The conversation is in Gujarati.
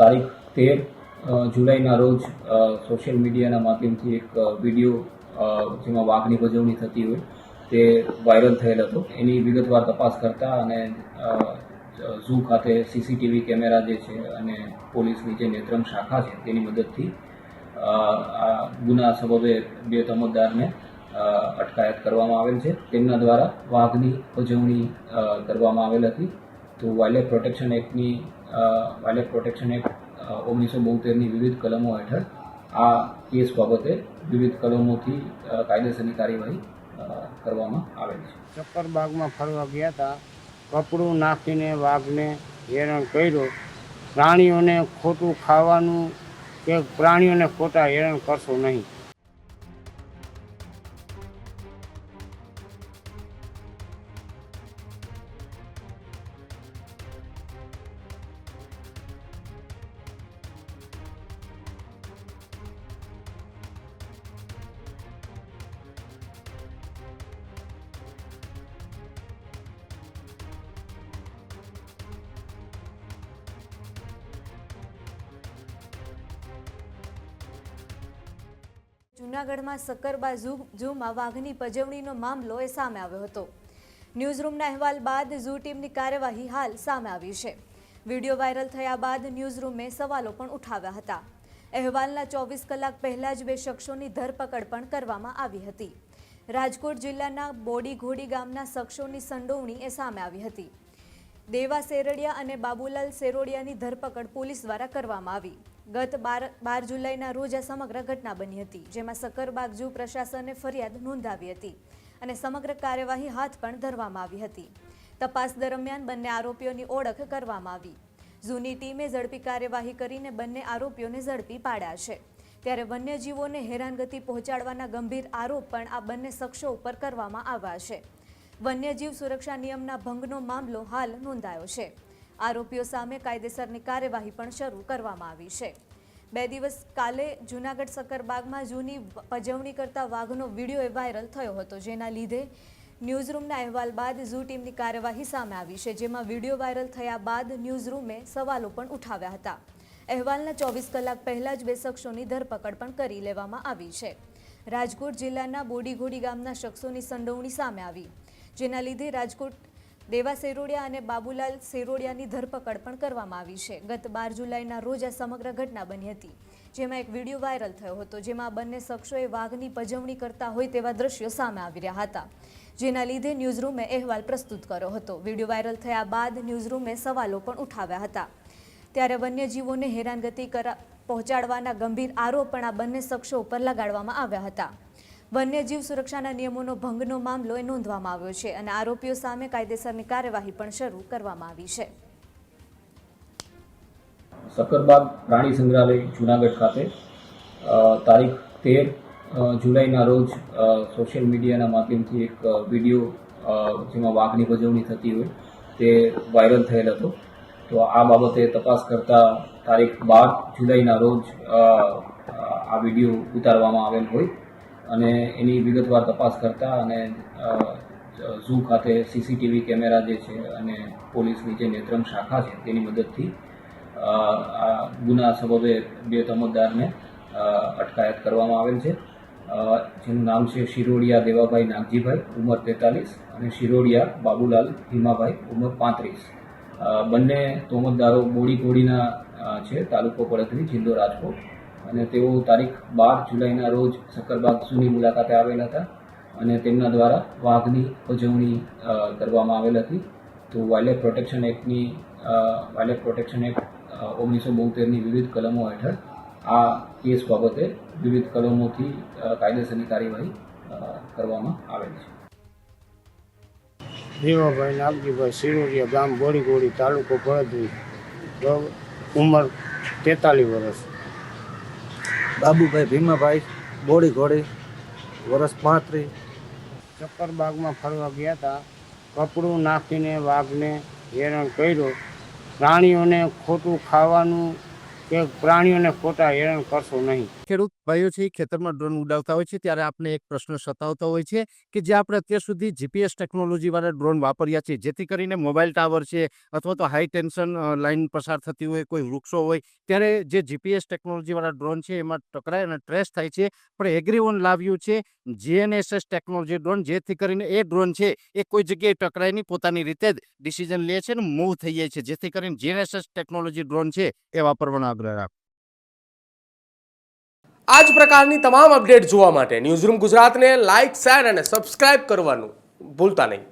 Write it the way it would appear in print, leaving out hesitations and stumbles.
તારીખ 13 જુલાઈના રોજ સોશિયલ મીડિયાના માધ્યમથી એક વિડીયો જેમાં વાઘની ભજવણી થતી હોય તે વાયરલ થયેલ હતો. એની વિગતવાર તપાસ કરતા અને ઝૂ ખાતે સીસીટીવી કેમેરા જે છે અને પોલીસની જે નેત્રમ શાખા છે તેની મદદથી ગુના સબબે 2 તમોદારને અટકાયત કરવામાં આવેલ છે. તેમના દ્વારા વાઘની ભજવણી કરવામાં આવેલ હતી. તો વાઇલ્ડ પ્રોટેક્શન એક્ટની 1972ની વિવિધ કલમો હેઠળ આ કેસ બાબતે વિવિધ કલમોથી કાયદેસરની કાર્યવાહી કરવામાં આવેલ છે. સક્કરબાગમાં ફરવા ગયા હતા, કપડું નાખીને વાઘને હેરાન કર્યો. પ્રાણીઓને ખોટું ખાવાનું કે પ્રાણીઓને ખોટા હેરાન કરશો નહીં. જૂનાગઢમાં સક્કરબાગ ઝૂમાં વાઘની પજવણીનો મામલો સામે આવ્યો હતો. ન્યૂઝરૂમના અહેવાલ બાદ ઝૂ ટીમની કાર્યવાહી હાલ સામે આવી છે. વિડીયો વાયરલ થયા બાદ ન્યૂઝરૂમે સવાલો પણ ઉઠાવ્યા હતા. અહેવાલના 24 કલાક પહેલા જ 2 શખ્સોની ધરપકડ પણ કરવામાં આવી હતી. રાજકોટ જિલ્લાના બોડીઘોડી ગામના શખ્સોની સંડોવણી સામે આવી હતી. દેવા સેરડિયા અને બાબુલાલ સેરોડિયાની ધરપકડ પોલીસ દ્વારા કરવામાં આવી. ગત 12 જુલાઈના રોજ આ સમગ્ર ઘટના બની હતી, જેમાં સક્કરબાગ ઝૂ પ્રશાસને ફરિયાદ નોંધાવી હતી અને સમગ્ર કાર્યવાહી હાથ પણ ધરવામાં આવી હતી. તપાસ દરમિયાન બંને આરોપીઓની ઓળખ કરવામાં આવી. ઝૂની ટીમે ઝડપી કાર્યવાહી કરીને બંને આરોપીઓને ઝડપી પાડ્યા છે. ત્યારે વન્યજીવોને હેરાનગતિ પહોંચાડવાના ગંભીર આરોપ પણ આ બંને શખ્સો ઉપર કરવામાં આવ્યા છે. વન્યજીવ સુરક્ષા નિયમના ભંગનો મામલો હાલ નોંધાયો છે. આરોપીઓ સામે કાયદેસરની કાર્યવાહી પણ શરૂ કરવામાં આવી છે. 2 દિવસ કાલે જૂનાગઢ સક્કરબાગમાં ઝૂની પજવણી કરતા વાઘનો વિડીયો વાયરલ થયો હતો, જેના લીધે ન્યૂઝરૂમના અહેવાલ બાદ ઝૂ ટીમની કાર્યવાહી સામે આવી છે, જેમાં વિડીયો વાયરલ થયા બાદ ન્યૂઝરૂમે સવાલો પણ ઉઠાવ્યા હતા. અહેવાલના 24 કલાક પહેલા જ 2 શખ્સોની ધરપકડ પણ કરી લેવામાં આવી છે. રાજકોટ જિલ્લાના બોડીઘોડી ગામના શખ્સોની સંડોવણી સામે આવી, જેના લીધે રાજકોટ દેવા સેરોડિયા અને બાબુલાલ સેરોડિયાની ધરપકડ પણ કરવામાં આવી છે. ગત 12 જુલાઈના રોજ આ સમગ્ર ઘટના બની હતી, જેમાં એક વિડીયો વાયરલ થયો હતો, જેમાં બંને શખ્સોએ વાઘની પજવણી કરતા હોય તેવા દ્રશ્યો સામે આવી રહ્યા હતા, જેના લીધે ન્યૂઝરૂમે અહેવાલ પ્રસ્તુત કર્યો હતો. વિડીયો વાયરલ થયા બાદ ન્યૂઝરૂમે સવાલો પણ ઉઠાવ્યા હતા. ત્યારે વન્યજીવોને હેરાનગતિ પહોંચાડવાના ગંભીર આરોપ પણ આ બંને શખ્સો ઉપર લગાડવામાં આવ્યા હતા. વન્યજીવ સુરક્ષાના નિયમોનો ભંગનો મામલો નોંધવામાં આવ્યો છે અને આરોપીઓ સામે કાયદેસરની કાર્યવાહી પણ શરૂ કરવામાં આવી છે. સક્કરબાગ પ્રાણી સંગ્રહાલય જૂનાગઢ ખાતે તારીખ 13 જુલાઈના રોજ સોશિયલ મીડિયાના માધ્યમથી એક વિડીયો જેમાં વાઘની ભજવણી થતી હોય તે વાયરલ થયેલ હતો. તો આ બાબતે તપાસ કરતા તારીખ 12 જુલાઈના રોજ આ વિડીયો ઉતારવામાં આવેલ હોય અને એની વિગતવાર તપાસ કરતા અને ઝૂ ખાતે સીસીટીવી કેમેરા જે છે અને પોલીસની જે નેત્રમ શાખા છે તેની મદદથી ગુના સબબે 2 તમોદારને અટકાયત કરવામાં આવેલ છે. જેનું નામ છે શિરોડિયા દેવાભાઈ નાગજીભાઈ, ઉંમર 43, અને શિરોડિયા બાબુલાલ હિમાભાઈ, ઉંમર 35. બંને તોમતદારો બોડીઘોડીના છે, તાલુકો પડધરી, જિલ્લો રાજકોટ, અને તેઓ તારીખ 12 જુલાઈના રોજ સક્કરબાગ ઝૂની મુલાકાતે આવેલા હતા અને તેમના દ્વારા વાઘની ભજવણી કરવામાં આવેલ હતી. તો વાઇલ્ડ પ્રોટેક્શન એક્ટની 1972ની વિવિધ કલમો હેઠળ આ કેસ બાબતે વિવિધ કલમોથી કાયદેસરની કાર્યવાહી કરવામાં આવેલ છે. દેવાભાઈ નાગજીભાઈ સિરોડિયા, ગામ બોડીઘોડી, તાલુકો પડધરી, ઉંમર 43 વર્ષ. બાબુભાઈ ભીમાભાઈ, બોડીઘોડી, વર્ષ 35. સક્કરબાગમાં ફરવા ગયા હતા, કપડું નાખીને વાઘને હેરાન કર્યો. પ્રાણીઓને ખોટું ખાવાનું કે પ્રાણીઓને ખોટા હેરાન કરશો નહીં. ખેડૂત ભાઈઓ છે એ ખેતરમાં ડ્રોન ઉડાવતા હોય છે ત્યારે આપણે એક પ્રશ્ન સતાવતો હોય છે કે જે આપણે અત્યાર સુધી જીપીએસ ટેકનોલોજીવાળા ડ્રોન વાપર્યા છે, જેથી કરીને મોબાઈલ ટાવર છે અથવા તો હાઈ ટેન્શન લાઇન પસાર થતી હોય, કોઈ વૃક્ષો હોય, ત્યારે જે જીપીએસ ટેકનોલોજીવાળા ડ્રોન છે એમાં ટકરાય અને ટ્રેસ થાય છે. પણ એગ્રીવન લાવ્યું છે જીએનએસએસ ટેકનોલોજી ડ્રોન, જેથી કરીને એ ડ્રોન છે એ કોઈ જગ્યાએ ટકરાય નહીં, પોતાની રીતે જ ડિસિઝન લે છે અને મૂવ થઈ જાય છે, જેથી કરીને જીએનએસએસ ટેકનોલોજી ડ્રોન છે એ વાપરવાનો આગ્રહ રાખો. આ જ પ્રકારની તમામ અપડેટ જોવા માટે ન્યૂઝરૂમ ગુજરાતને લાઇક, શેર અને સબસ્ક્રાઇબ કરવાનું ભૂલતા નહીં.